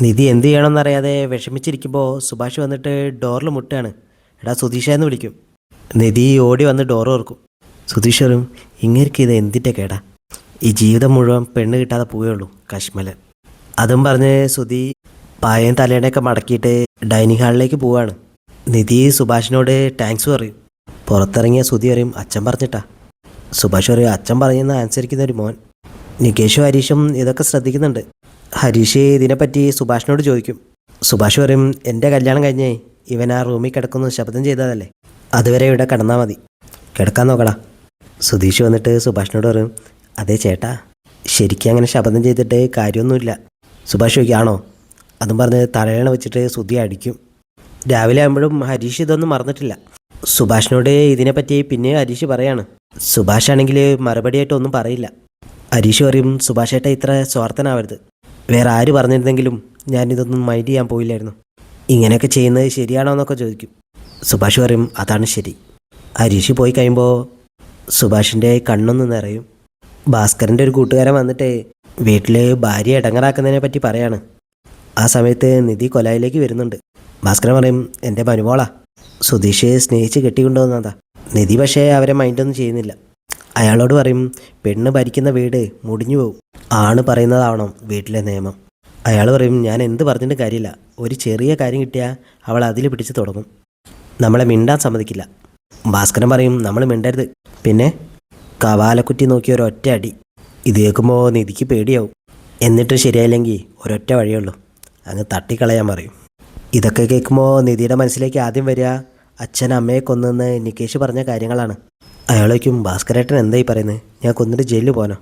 നിധി എന്ത് ചെയ്യണമെന്നറിയാതെ വിഷമിച്ചിരിക്കുമ്പോൾ സുഭാഷ് വന്നിട്ട് ഡോറിൽ മുട്ടുകയാണ്. എടാ സുധീഷ എന്ന് വിളിക്കും. നിധി ഓടി വന്ന് ഡോർ തുറക്കും. സുധീഷ് പറയും, ഇങ്ങനെയൊക്കെ ഇത് എന്തിൻ്റെ കേടാ, ഈ ജീവിതം മുഴുവൻ പെണ്ണ് കിട്ടാതെ പോവുകയുള്ളൂ കശ്മലൻ. അതും പറഞ്ഞ് സുധി പായയും തലേണയൊക്കെ മടക്കിയിട്ട് ഡൈനിങ് ഹാളിലേക്ക് പോവുകയാണ്. നിധി സുഭാഷിനോട് താങ്ക്സ് പറയും. പുറത്തിറങ്ങിയ സുധി പറയും, അച്ഛൻ പറഞ്ഞിട്ടാ. സുഭാഷ് പറയും, അച്ഛൻ പറയുന്ന അനുസരിക്കുന്ന ഒരു മോൻ. നികേഷും ഹരീഷും ഇതൊക്കെ ശ്രദ്ധിക്കുന്നുണ്ട്. ഹരീഷ് ഇതിനെപ്പറ്റി സുഭാഷിനോട് ചോദിക്കും. സുഭാഷ് പറയും, എൻ്റെ കല്യാണം കഴിഞ്ഞേ ഇവൻ ആ റൂമിൽ കിടക്കുന്നു ശബ്ദം ചെയ്തതല്ലേ, അതുവരെ ഇവിടെ കിടന്നാൽ മതി, കിടക്കാൻ നോക്കടാ. സുധീഷ് വന്നിട്ട് സുഭാഷിനോട് പറയും, അതേ ചേട്ടാ, ശരിക്കും അങ്ങനെ ശബ്ദം ചെയ്തിട്ട് കാര്യമൊന്നുമില്ല. സുഭാഷ് ചോദിക്കുകയാണോ? അതും പറഞ്ഞ് തലയണ വെച്ചിട്ട് സുധി അടിക്കും. രാവിലെ ആകുമ്പോഴും ഹരീഷ് ഇതൊന്നും മറന്നിട്ടില്ല. സുഭാഷിനോട് ഇതിനെപ്പറ്റി പിന്നെ ഹരീഷ് പറയാണ്. സുഭാഷ് ആണെങ്കിൽ മറുപടിയായിട്ട് ഒന്നും പറയില്ല. ഹരീഷ് പറയും, സുഭാഷ് ഏട്ടാ ഇത്ര സ്വാർത്ഥനാവരുത്, വേറെ ആര് പറഞ്ഞിരുന്നെങ്കിലും ഞാനിതൊന്നും മൈൻഡ് ചെയ്യാൻ പോയില്ലായിരുന്നു. ഇങ്ങനെയൊക്കെ ചെയ്യുന്നത് ശരിയാണോ എന്നൊക്കെ ചോദിക്കും. സുഭാഷ് പറയും, അതാണ് ശരി. ഹരീഷ് പോയി കഴിയുമ്പോൾ സുഭാഷിൻ്റെ കണ്ണൊന്ന് നിറയും. ഭാസ്കരൻ്റെ ഒരു കൂട്ടുകാരൻ വന്നിട്ട് വീട്ടിൽ ഭാര്യ ഇടങ്ങറാക്കുന്നതിനെ പറ്റി പറയാണ്. ആ സമയത്ത് നിധി കൊലായിലേക്ക് വരുന്നുണ്ട്. ഭാസ്കരൻ പറയും, എൻ്റെ മനുമോളാ, സുധീഷ് സ്നേഹിച്ച് കെട്ടിക്കൊണ്ടുവന്നതാ. നിധി പക്ഷേ അവരെ മൈൻഡൊന്നും ചെയ്യുന്നില്ല. അയാളോട് പറയും, പെണ്ണ് ഭരിക്കുന്ന വീട് മുടിഞ്ഞു പോകും, ആണ് പറയുന്നതാവണം വീട്ടിലെ നിയമം. അയാൾ പറയും, ഞാൻ എന്ത് പറഞ്ഞിട്ട് കാര്യമില്ല, ഒരു ചെറിയ കാര്യം കിട്ടിയാൽ അവൾ അതിൽ പിടിച്ച് തുടങ്ങും, നമ്മളെ മിണ്ടാൻ സമ്മതിക്കില്ല. ഭാസ്കരൻ പറയും, നമ്മൾ മിണ്ടരുത്. പിന്നെ കവാലക്കുറ്റി നോക്കി ഒരൊറ്റ അടി. ഇത് കേൾക്കുമ്പോൾ നിധിക്ക് പേടിയാവും. എന്നിട്ട് ശരിയായില്ലെങ്കിൽ ഒരൊറ്റ വഴിയുള്ളൂ, അങ്ങ് തട്ടിക്കളയാൻ പറയും. ഇതൊക്കെ കേൾക്കുമ്പോൾ നിധിയുടെ മനസ്സിലേക്ക് ആദ്യം വരിക അച്ഛൻ അമ്മയെ കൊന്നെന്ന് നികേഷ് പറഞ്ഞ കാര്യങ്ങളാണ്. അയാളേക്കും, ഭാസ്കരേട്ടൻ എന്തായി പറയുന്നത്, ഞാൻ കൊന്നിട്ട് ജയിലിൽ പോകാനോ?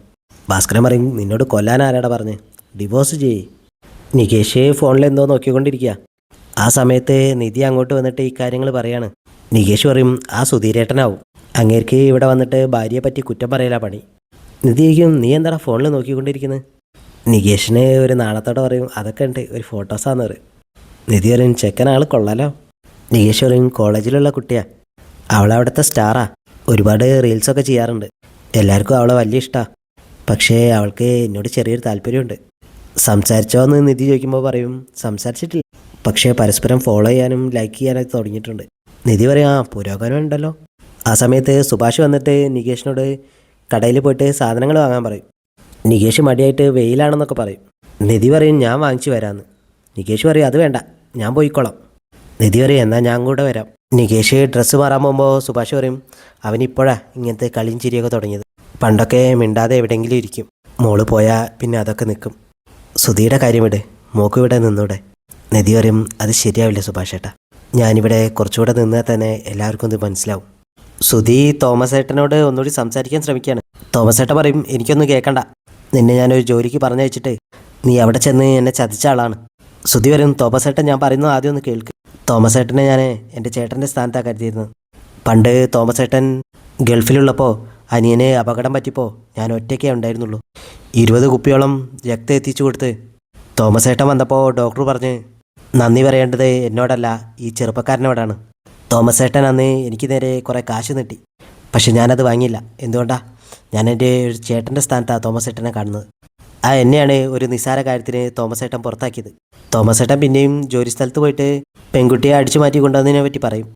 ഭാസ്കരൻ പറയും, നിന്നോട് കൊല്ലാൻ ആരാടാ പറഞ്ഞ്, ഡിവോഴ്സ് ചെയ്യ്. നികേഷ് ഫോണിൽ എന്തോ നോക്കിക്കൊണ്ടിരിക്കുക. ആ സമയത്ത് നിധി അങ്ങോട്ട് വന്നിട്ട് ഈ കാര്യങ്ങൾ പറയാണ്. നികേഷ് പറയും, ആ സുധീരേട്ടനാവും, അങ്ങേർക്ക് ഇവിടെ വന്നിട്ട് ഭാര്യയെ പറ്റി കുറ്റം പറയലാ പണി. നിധിക്കും, നീ എന്താടാ ഫോണിൽ നോക്കിക്കൊണ്ടിരിക്കുന്നത്? നികേഷിന് ഒരു നാണത്തോടെ പറയും, അതൊക്കെ ഉണ്ട്, ഒരു ഫോട്ടോസാന്ന് പറയും. നിധി പറയും, ചെക്കൻ ആൾ കൊള്ളാലോ. നികേഷ് പറയും, കോളേജിലുള്ള കുട്ടിയാ, അവളവിടുത്തെ സ്റ്റാറാ, ഒരുപാട് റീൽസൊക്കെ ചെയ്യാറുണ്ട്, എല്ലാവർക്കും അവളെ വലിയ ഇഷ്ടമാണ്, പക്ഷേ അവൾക്ക് എന്നോട് ചെറിയൊരു താല്പര്യമുണ്ട്. സംസാരിച്ചോ എന്ന് നിധി ചോദിക്കുമ്പോൾ പറയും, സംസാരിച്ചിട്ടില്ല, പക്ഷേ പരസ്പരം ഫോളോ ചെയ്യാനും ലൈക്ക് ചെയ്യാനൊക്കെ തുടങ്ങിയിട്ടുണ്ട്. നിധി പറയും, ആ പുരോഗമനം ഉണ്ടല്ലോ. ആ സമയത്ത് സുഭാഷ് വന്നിട്ട് നികേഷിനോട് കടയിൽ പോയിട്ട് സാധനങ്ങൾ വാങ്ങാൻ പറയും. നികേഷ് മടിയായിട്ട് വെയിലാണെന്നൊക്കെ പറയും. നിധി പറയും, ഞാൻ വാങ്ങിച്ചു വരാമെന്ന്. നികേഷ് പറയും, അത് വേണ്ട, ഞാൻ പോയിക്കോളാം. നിധി പറയും, എന്നാൽ ഞാൻ കൂടെ വരാം. നികേഷ് ഡ്രസ്സ് മാറാൻ പോകുമ്പോൾ സുഭാഷ് പറയും, അവനിപ്പോഴാ ഇങ്ങനത്തെ കളിയും ചിരിയൊക്കെ തുടങ്ങിയത്, പണ്ടൊക്കെ മിണ്ടാതെ എവിടെയെങ്കിലും ഇരിക്കും, മോള് പോയാൽ പിന്നെ അതൊക്കെ നിൽക്കും. സുധിയുടെ കാര്യം വിട്, മോക്ക് ഇവിടെ നിന്നൂടെ? നിധി പറയും, അത് ശരിയാവില്ല സുഭാഷ് ഏട്ടാ, ഞാനിവിടെ കുറച്ചുകൂടെ നിന്നാൽ തന്നെ എല്ലാവർക്കും ഇത് മനസ്സിലാവും. സുധി തോമസ് ഏട്ടനോട് ഒന്നുകൂടി സംസാരിക്കാൻ ശ്രമിക്കുകയാണ്. തോമസ് ഏട്ടൻ പറയും, എനിക്കൊന്നും കേൾക്കണ്ട, നിന്നെ ഞാനൊരു ജോലിക്ക് പറഞ്ഞയച്ചിട്ട് നീ അവിടെ ചെന്ന് എന്നെ ചതിച്ച ആളാണ്. സുധി പറയും, തോമസ് ഏട്ടൻ ഞാൻ പറയുന്നത് ആദ്യം ഒന്ന് കേൾക്ക്. തോമസ് ഏട്ടനെ ഞാൻ എൻ്റെ ചേട്ടൻ്റെ സ്ഥാനത്താണ് കരുതിയിരുന്നത്. പണ്ട് തോമസ് ഏട്ടൻ ഗൾഫിലുള്ളപ്പോൾ അനിയനെ അപകടം പറ്റിയപ്പോൾ ഞാൻ ഒറ്റയ്ക്കേ ഉണ്ടായിരുന്നുള്ളൂ. 20 കുപ്പിയോളം രക്തം എത്തിച്ചു കൊടുത്ത് തോമസ് ഏട്ടൻ വന്നപ്പോൾ ഡോക്ടർ പറഞ്ഞ് നന്ദി പറയേണ്ടത് എന്നോടല്ല, ഈ ചെറുപ്പക്കാരനോടാണ്. തോമസ് ഏട്ടൻ അന്ന് എനിക്ക് നേരെ കുറേ കാശ് നീട്ടി, പക്ഷെ ഞാനത് വാങ്ങിയില്ല. എന്തുകൊണ്ടാണ്? ഞാൻ എൻ്റെ ഒരു ചേട്ടൻ്റെ സ്ഥാനത്താണ് തോമസ് ഏട്ടനെ കാണുന്നത്. ആ എന്നെയാണ് ഒരു നിസ്സാര കാര്യത്തിന് തോമസ് ഏട്ടൻ പുറത്താക്കിയത്. തോമസ് ഏട്ടൻ പിന്നെയും ജോലി സ്ഥലത്ത് പോയിട്ട് പെൺകുട്ടിയെ അടിച്ചു മാറ്റി കൊണ്ടുവന്നതിനെ പറ്റി പറയും.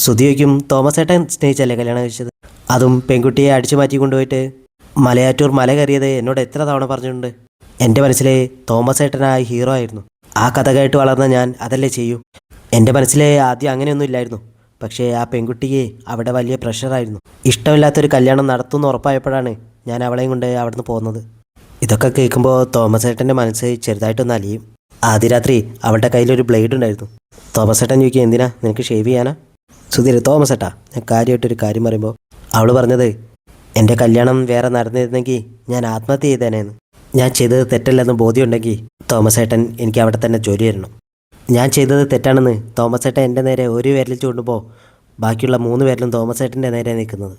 സുധി ചോദിക്കും, തോമസ് ഏട്ടൻ സ്നേഹിച്ചല്ലേ കല്യാണം കഴിച്ചത്, അതും പെൺകുട്ടിയെ അടിച്ചു മാറ്റി കൊണ്ടുപോയിട്ട് മലയാറ്റൂർ മല കയറിയത് എന്നോട് എത്ര തവണ പറഞ്ഞിട്ടുണ്ട്. എൻ്റെ മനസ്സിലെ തോമസ് ഏട്ടൻ ആ ഹീറോ ആയിരുന്നു. ആ കഥ കേട്ട് വളർന്ന ഞാൻ അതല്ലേ ചെയ്യൂ. എൻ്റെ മനസ്സിലെ ആദ്യം അങ്ങനെയൊന്നും ഇല്ലായിരുന്നു, പക്ഷേ ആ പെൺകുട്ടിക്ക് അവിടെ വലിയ പ്രഷറായിരുന്നു. ഇഷ്ടമില്ലാത്തൊരു കല്യാണം നടത്തുമെന്ന് ഉറപ്പായപ്പോഴാണ് ഞാൻ അവളെയും കൊണ്ട് അവിടുന്ന് പോകുന്നത്. ഇതൊക്കെ കേൾക്കുമ്പോൾ തോമസ് ഏട്ടൻ്റെ മനസ്സ് ചെറുതായിട്ടൊന്ന് അലിയും. ആദ്യ രാത്രി അവളുടെ കയ്യിലൊരു ബ്ലേഡ് ഉണ്ടായിരുന്നു. തോമസ് ഏട്ടൻ ചോദിക്കുക, എന്തിനാ, നിനക്ക് ഷേവ് ചെയ്യാനാ? സുധീർ, തോമസ് ഏട്ടാ, ഞാൻ കാര്യമായിട്ടൊരു കാര്യം പറയുമ്പോൾ അവൾ പറഞ്ഞത്, എൻ്റെ കല്യാണം വേറെ നടന്നിരുന്നെങ്കിൽ ഞാൻ ആത്മഹത്യ ചെയ്തേനേന്ന്. ഞാൻ ചെയ്തത് തെറ്റല്ലെന്ന് ബോധ്യമുണ്ടെങ്കിൽ തോമസ് ഏട്ടൻ എനിക്ക് അവിടെ തന്നെ ജോലി തരണം. ഞാൻ ചെയ്തത് തെറ്റാണെന്ന് തോമസ് ഏട്ടൻ എൻ്റെ നേരെ ഒരു വിരൽ ചൂണ്ടുമ്പോൾ ബാക്കിയുള്ള 3 പേരിലും തോമസ് ഏട്ടൻ്റെ നേരെ നിൽക്കുന്നത്.